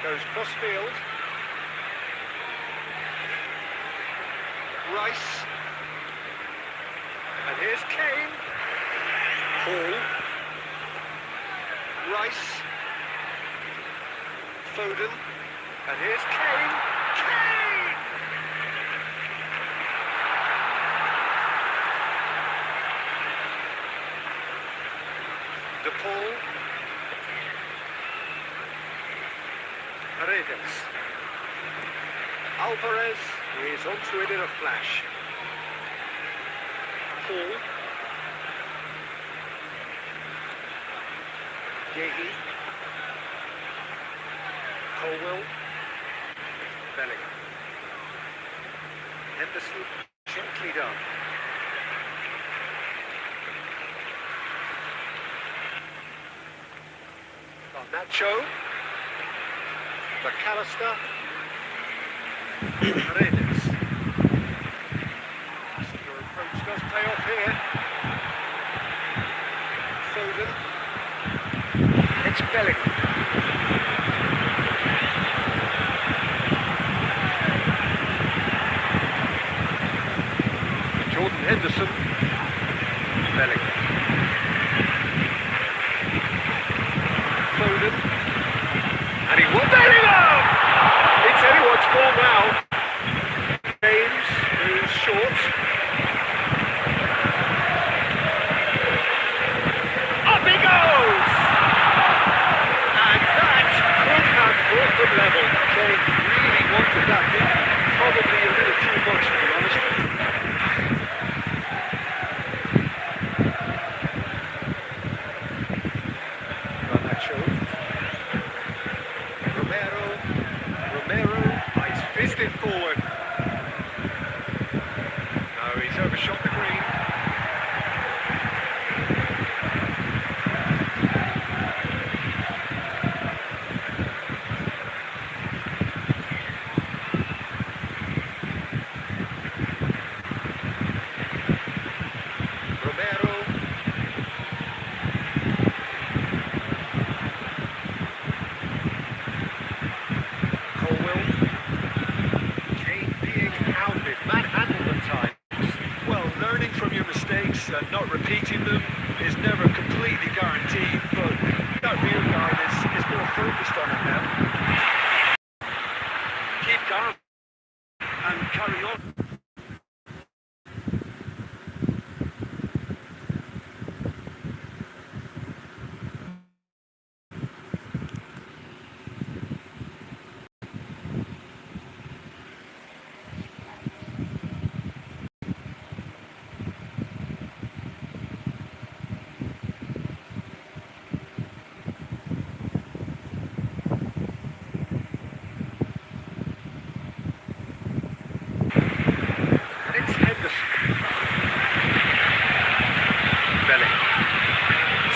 Goes cross-field. Rice. And here's Kane. Hall. Rice. Foden. And here's Kane. Kane! DePaul. Paredes. Alvarez is onto it in a flash. Paul. Yehi. Colwell. Bellingham. Henderson, gently done. Nacho. McAllister. Paredes. Your approach does pay off here. Foden. It's Bellingham. Henderson. Bellingham. Foden. And he will. Bellingham! It's anyone's ball now. James moves short. Up he goes! And that could have brought them level. They really wanted that, didn't they? Probably a little too much, to be honest. Forward. No, he's overshot the green. Romero. Colwell. Not repeating them is never completely guaranteed, but that rear guard is more focused on it now. Keep calm and carry on.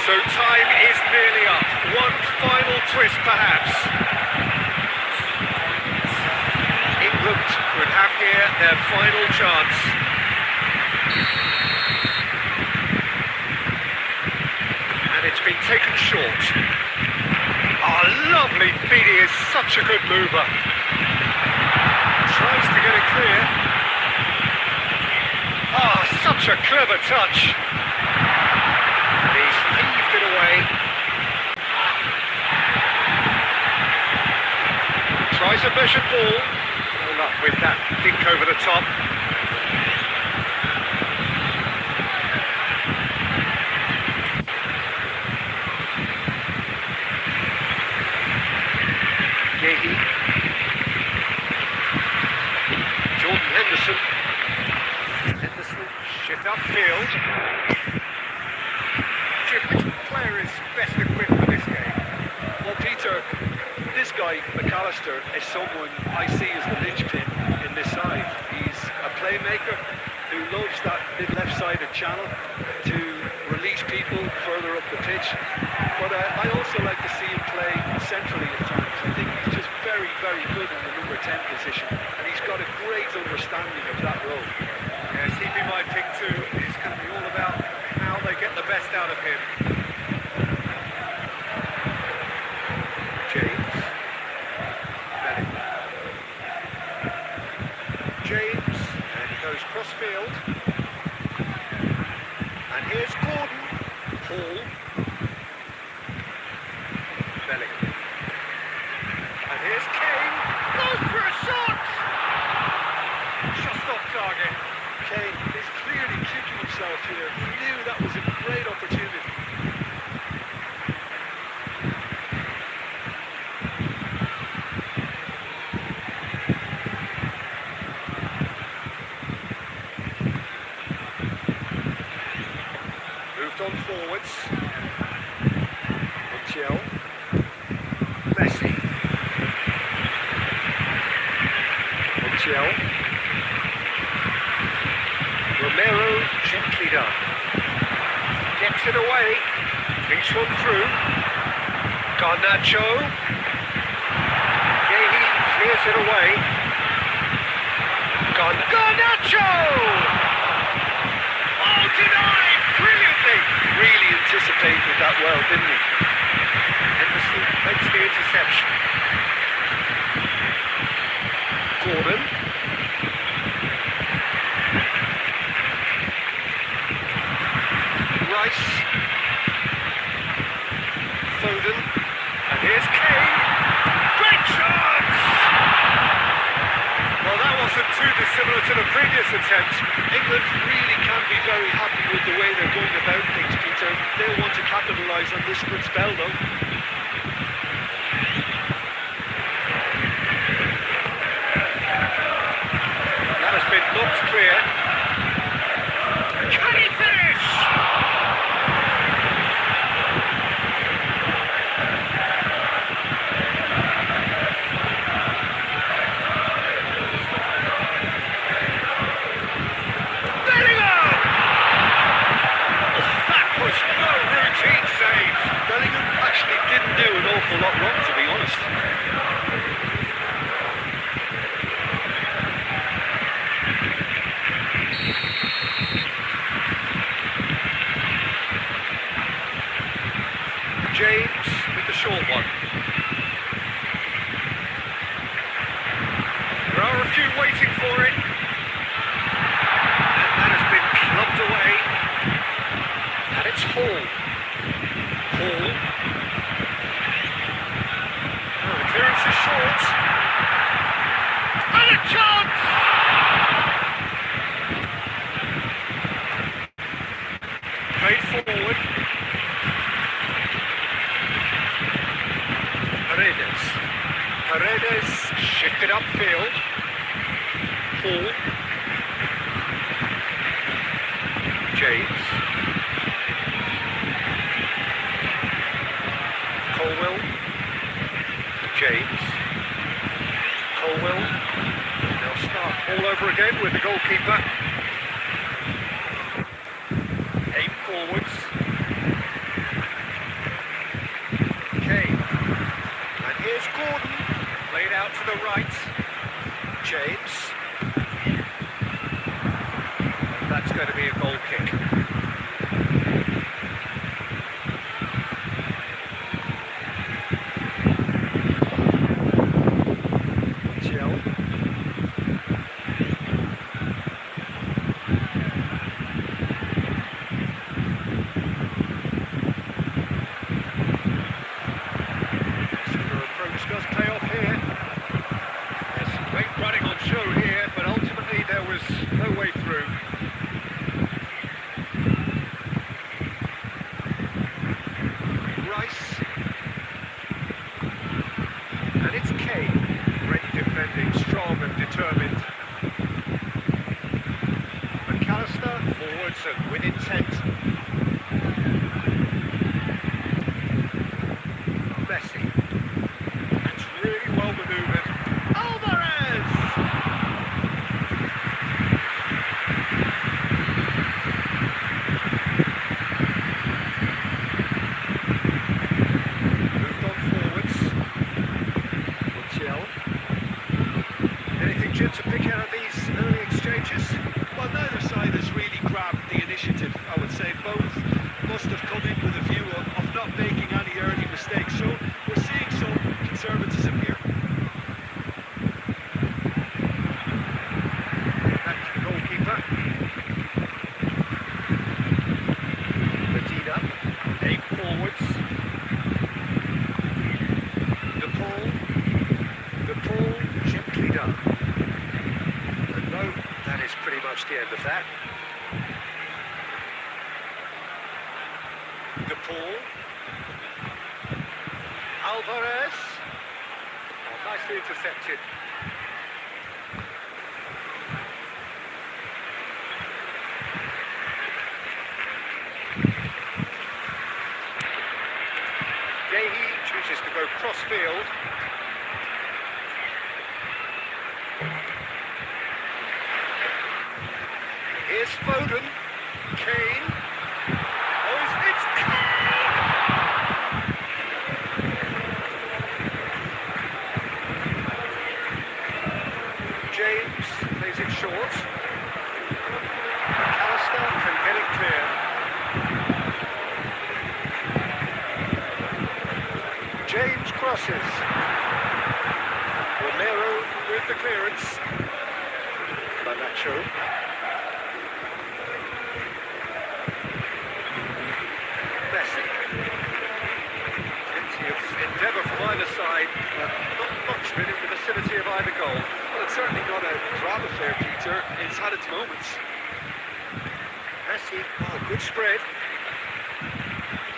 So time is nearly up. One final twist, perhaps. England could have here their final chance. And it's been taken short. Oh, lovely feed. He is such a good mover. Tries to get it clear. Oh, such a clever touch. It away. Tries a measured ball. All up with that dink over the top. Yehi. Jordan Henderson. Henderson shift upfield. Which player is best equipped for this game? Well, Peter, this guy, McAllister, is someone I see as the linchpin in this side. He's a playmaker who loves that mid-left-sided channel to release people further up the pitch. But I also like to see him play centrally at times. I think he's just very, very good in the number 10 position, and he's got a great understanding of that role. Yes, he'd be my pick too. It's going to be all about how they get the best out of him. James. Takes one through. Garnacho. Yehi clears it away. Garnacho! Oh, denied! Brilliantly! Really anticipated that well, didn't he? Henderson makes the interception. Gordon. Rice. Foden. And here's Kane. Great chance! Well, that wasn't too dissimilar to the previous attempt. England really can be very happy with the way they're going about things, Peter. They'll want to capitalise on this good spell, though. That has been knocked clear. Can he finish? Didn't do an awful lot wrong, to be honest. James with the short one. There are a few waiting for it. And that has been clubbed away. And it's Hall. Hall. Clearance is short. And a chance! Played forward. Paredes shifted upfield. Hall. James. Colwell. James. Colwell. They'll start all over again with the goalkeeper. Aim forwards. Kane. And here's Gordon. Played out to the right. James. And that's going to be a goal kick. Does pay off here. There's some great running on show here, but ultimately there was no way through. Rice. And it's Kane. Great defending, strong and determined. McAllister forwards and with intent. Messi. Really well manoeuvred. Alvarez! Moved on forwards. Montiel. Anything, Jim, to pick out of these early exchanges? Well, neither side has really grabbed the initiative, I would say. Both must have come in with a view of not making any early mistakes. So we're seeing some conservatism here. Back to the goalkeeper. Medina. Aim forwards. DePaul gently done. And no, that is pretty much the end of that. DePaul. Alvarez. Oh, nicely intercepted. Yehi chooses to go cross-field. Here's Foden. Kane. Oh, it's Kane! misses. Romero with the clearance. Nacho. Messi. Plenty of endeavour from either side, but not much really in the vicinity of either goal. Well, it's certainly not a drama affair, Peter. It's had its moments. Messi, oh, good spread.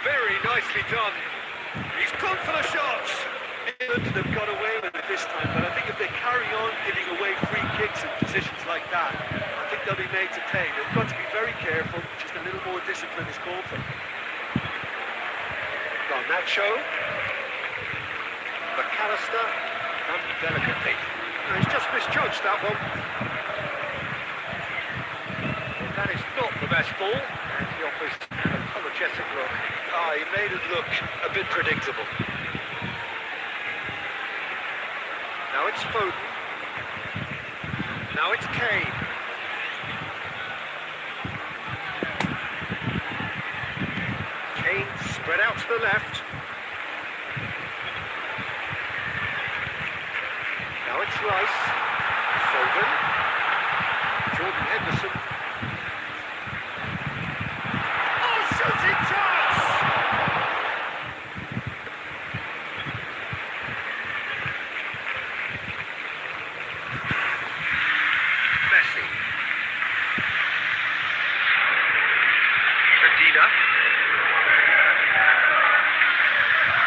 Very nicely done. He's gone for the shots. They've got away with it this time, but I think if they carry on giving away free kicks in positions like that, I think they'll be made to pay. They've got to be very careful. Just a little more discipline is called for. Nacho, McAllister, and delicately. No, he's just misjudged that one. Well, that is not the best ball, and he offers an apologetic look. He made it look a bit predictable. Now it's Foden. Now it's Kane. Kane spread out to the left. Now it's Rice. Foden. Jordan Henderson. Oh, shooting chance! Messi. Medina.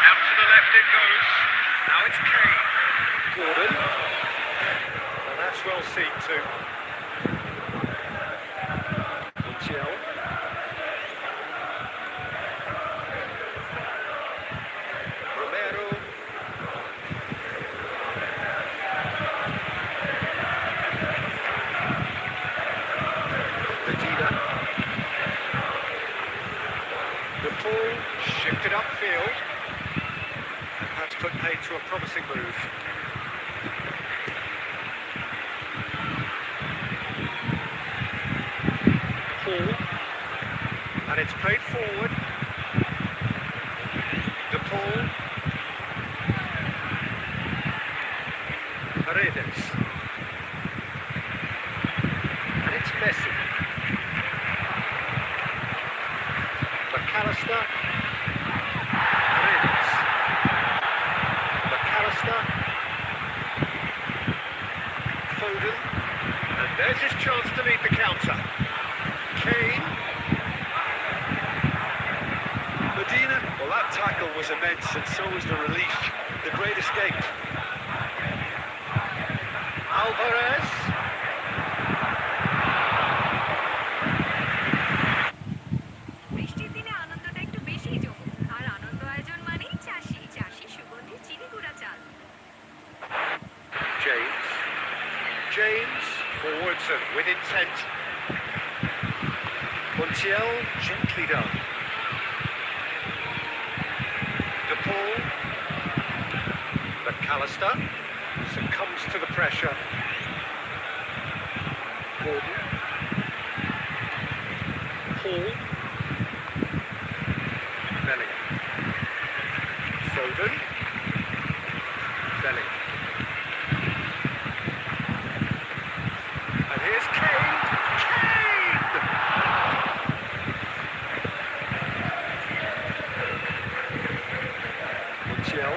Out to the left it goes. Now it's Kane. Gordon. And that's well seen too. Montiel. Romero. Medina. The ball shifted upfield. And that's put paid to a promising move. And it's played forward. De Paul. Paredes. And it's Messi. McAllister. Paredes. McAllister. Foden. And there's his chance to lead the counter. Kane. Medina, well, that tackle was immense, and so was the relief. The great escape. Alvarez. বৃষ্টির দিনে আনন্দটা একটু বেশিই জমে আর আনন্দ আয়োজন মানেই চাষি চাষি সুগন্ধি চিনি গুঁড়া চাল James forwards and with intent. Montiel gently done. De Paul. McAllister succumbs to the pressure. Gordon. Paul. Bellingham. Foden. Bellingham. And here's Kane. Montiel.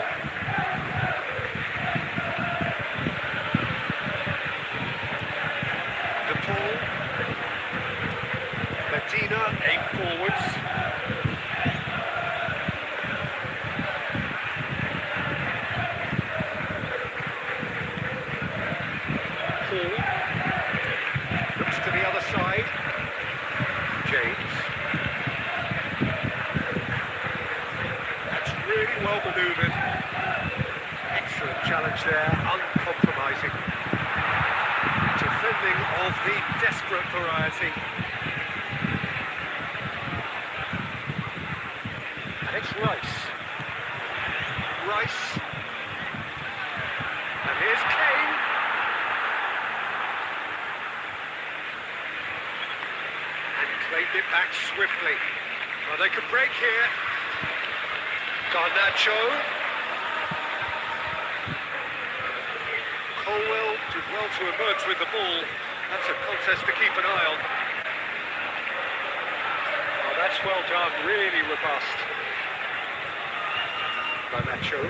De Paul. Medina aim forwards. Paul. Looks to the other side. James. That's really well manoeuvred. Excellent challenge there, uncompromising. Defending of the desperate variety. And it's Rice. Rice. And here's Kane. And claimed it back swiftly. Well, they could break here. Garnacho. Colwell did well to emerge with the ball. That's a contest to keep an eye on. Oh, that's well done, really robust by Nacho.